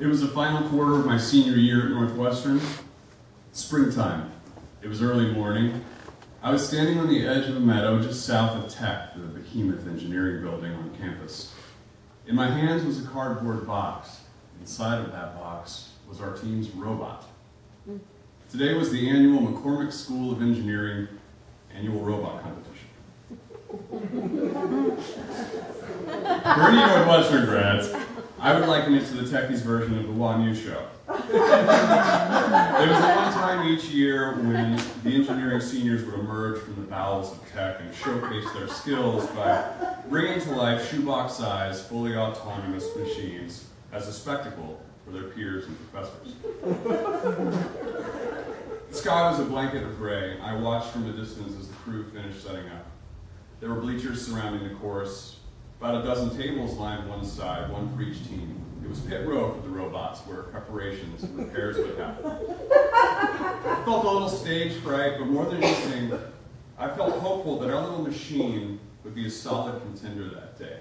It was the final quarter of my senior year at Northwestern. Springtime. It was early morning. I was standing on the edge of a meadow just south of Tech, the behemoth engineering building on campus. In my hands was a cardboard box. Inside of that box was our team's robot. Today was the annual McCormick School of Engineering annual robot competition. For any Northwestern grads, I would liken it to the techies version of the WANU show. There was a one time each year when the engineering seniors would emerge from the bowels of Tech and showcase their skills by bringing to life shoebox-sized, fully autonomous machines as a spectacle for their peers and professors. The sky was a blanket of gray. I watched from a distance as the crew finished setting up. There were bleachers surrounding the course, about a dozen tables lined one side, one for each team. It was pit row for the robots, where preparations and repairs would happen. I felt a little stage fright, but more than anything, I felt hopeful that our little machine would be a solid contender that day.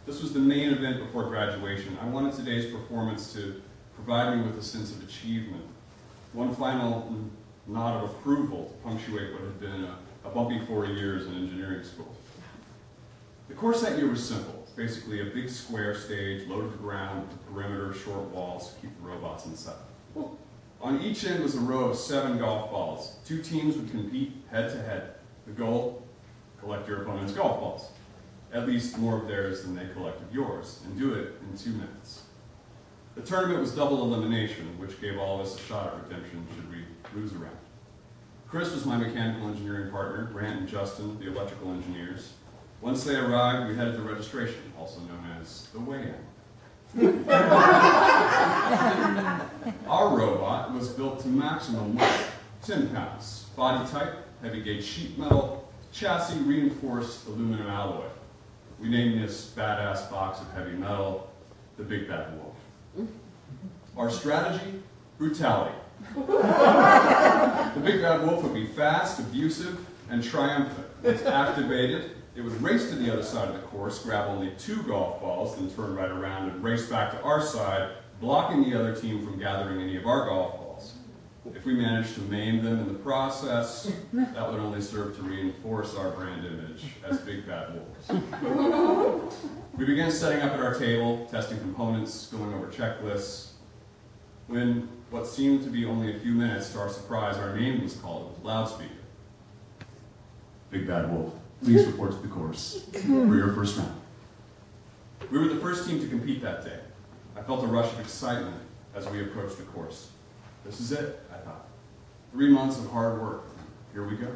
This was the main event before graduation. I wanted today's performance to provide me with a sense of achievement, one final nod of approval to punctuate what had been a bumpy 4 years in engineering school. The course that year was simple. It's basically a big square stage loaded to the ground with a perimeter of short walls to keep the robots inside. On each end was a row of 7 golf balls. 2 teams would compete head to head. The goal, collect your opponent's golf balls. At least more of theirs than they collected yours, and do it in 2 minutes. The tournament was double elimination, which gave all of us a shot at redemption should we lose a round. Chris was my mechanical engineering partner, Grant and Justin, the electrical engineers. Once they arrived, we headed to registration, also known as the weigh-in. Our robot was built to maximum weight, 10 pounds, body type, heavy gauge sheet metal, chassis reinforced aluminum alloy. We named this badass box of heavy metal the Big Bad Wolf. Our strategy, brutality. The Big Bad Wolf would be fast, abusive, and triumphant. Once activated, it would race to the other side of the course, grab only 2 golf balls, then turn right around and race back to our side, blocking the other team from gathering any of our golf balls. If we managed to maim them in the process, that would only serve to reinforce our brand image as Big Bad Wolves. We began setting up at our table, testing components, going over checklists. When what seemed to be only a few minutes, to our surprise, our name was called with loudspeaker. Big Bad Wolf, please report to the course for your first round. We were the first team to compete that day. I felt a rush of excitement as we approached the course. This is it, I thought. 3 months of hard work. Here we go.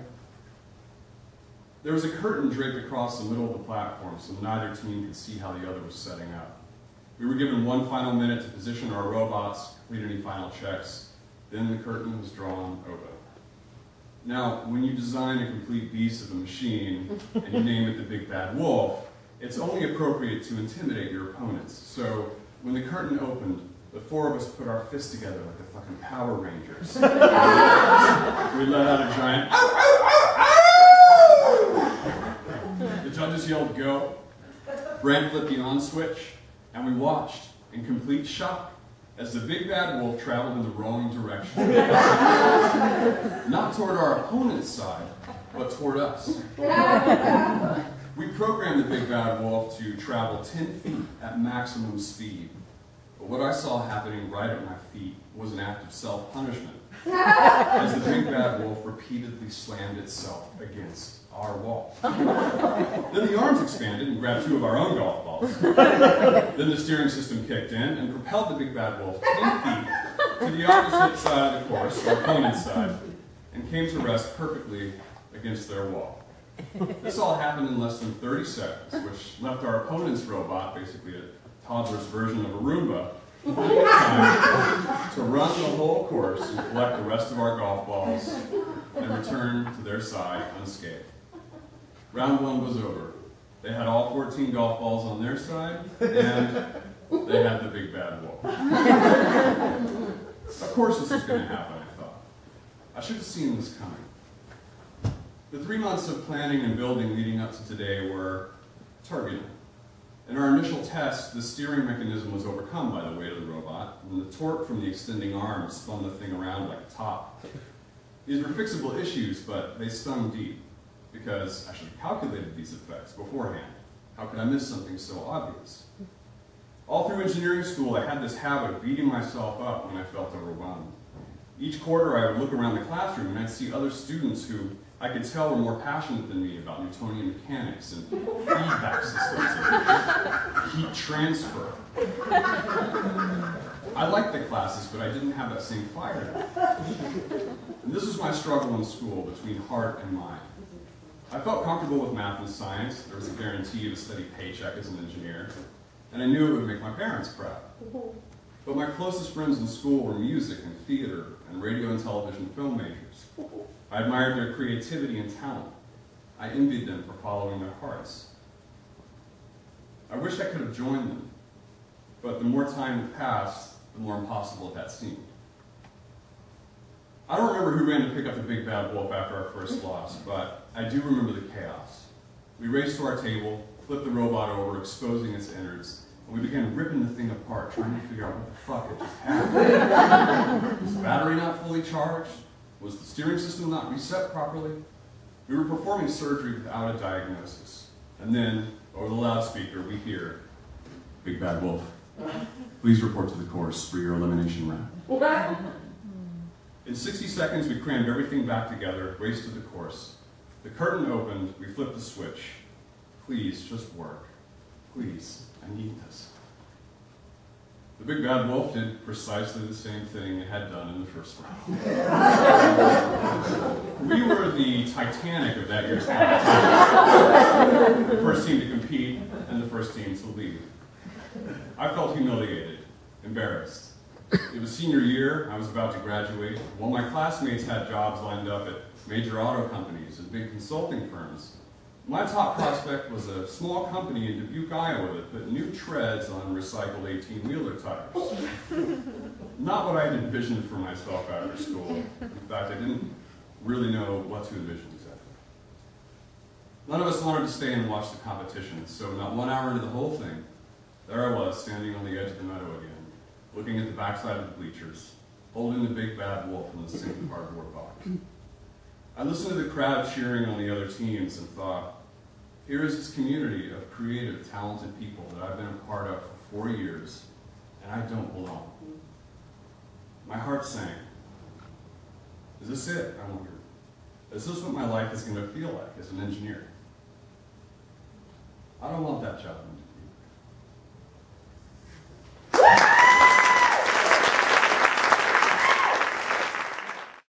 There was a curtain draped across the middle of the platform so neither team could see how the other was setting up. We were given 1 final minute to position our robots, complete any final checks. Then the curtain was drawn open. Now, when you design a complete beast of a machine and you name it the Big Bad Wolf, it's only appropriate to intimidate your opponents. So when the curtain opened, the 4 of us put our fists together like the fucking Power Rangers. We let out a giant, "Ow, ow, ow, ow!" The judges yelled, "Go." Brand flipped the on switch, and we watched in complete shock as the Big Bad Wolf traveled in the wrong direction. Not toward our opponent's side, but toward us. We programmed the Big Bad Wolf to travel 10 feet at maximum speed. But what I saw happening right at my feet was an act of self-punishment, as the Big Bad Wolf repeatedly slammed itself against our wall. Then the arms expanded and grabbed 2 of our own golf balls. Then the steering system kicked in and propelled the Big Bad Wolf 10 feet to the opposite side of the course, our opponent's side, and came to rest perfectly against their wall. This all happened in less than 30 seconds, which left our opponent's robot, basically a toddler's version of a Roomba, time to run the whole course and collect the rest of our golf balls and return to their side unscathed. Round 1 was over. They had all 14 golf balls on their side, and they had the Big Bad Wolf. Of course this was going to happen, I thought. I should have seen this coming. The 3 months of planning and building leading up to today were turbulent. In our initial test, the steering mechanism was overcome by the weight of the robot, and the torque from the extending arm spun the thing around like a top. These were fixable issues, but they stung deep, because I should have calculated these effects beforehand. How could I miss something so obvious? All through engineering school, I had this habit of beating myself up when I felt overwhelmed. Each quarter, I would look around the classroom and I'd see other students who I could tell were more passionate than me about Newtonian mechanics and feedback systems and heat transfer. I liked the classes, but I didn't have that same fire. And this was my struggle in school between heart and mind. I felt comfortable with math and science. There was a guarantee of a steady paycheck as an engineer, and I knew it would make my parents proud. But my closest friends in school were music and theater and radio and television film majors. I admired their creativity and talent. I envied them for following their hearts. I wish I could have joined them, but the more time that passed, the more impossible that seemed. I don't remember who ran to pick up the big bad wolf after our first loss, but I do remember the chaos. We raced to our table, flipped the robot over, exposing its innards, and we began ripping the thing apart, trying to figure out what the fuck had just happened. Was the battery not fully charged? Was the steering system not reset properly? We were performing surgery without a diagnosis. And then, over the loudspeaker, we hear, "Big Bad Wolf, please report to the course for your elimination round." In 60 seconds, we crammed everything back together, raced to the course. The curtain opened, we flipped the switch. "Please, just work. Please, I need this." The Big Bad Wolf did precisely the same thing it had done in the first round. We were the Titanic of that year's competition. The first team to compete and the first team to leave. I felt humiliated, embarrassed. It was senior year, I was about to graduate. While my classmates had jobs lined up at major auto companies and big consulting firms, my top prospect was a small company in Dubuque, Iowa that put new treads on recycled 18-wheeler tires. Not what I had envisioned for myself after school. In fact, I didn't really know what to envision exactly. None of us wanted to stay and watch the competition, so not 1 hour into the whole thing, there I was standing on the edge of the meadow again, looking at the backside of the bleachers, holding the Big Bad Wolf in the same cardboard box. I listened to the crowd cheering on the other teams and thought, here is this community of creative, talented people that I've been a part of for 4 years, and I don't belong. My heart sank. Is this it? I wondered. Is this what my life is going to feel like as an engineer? I don't want that job.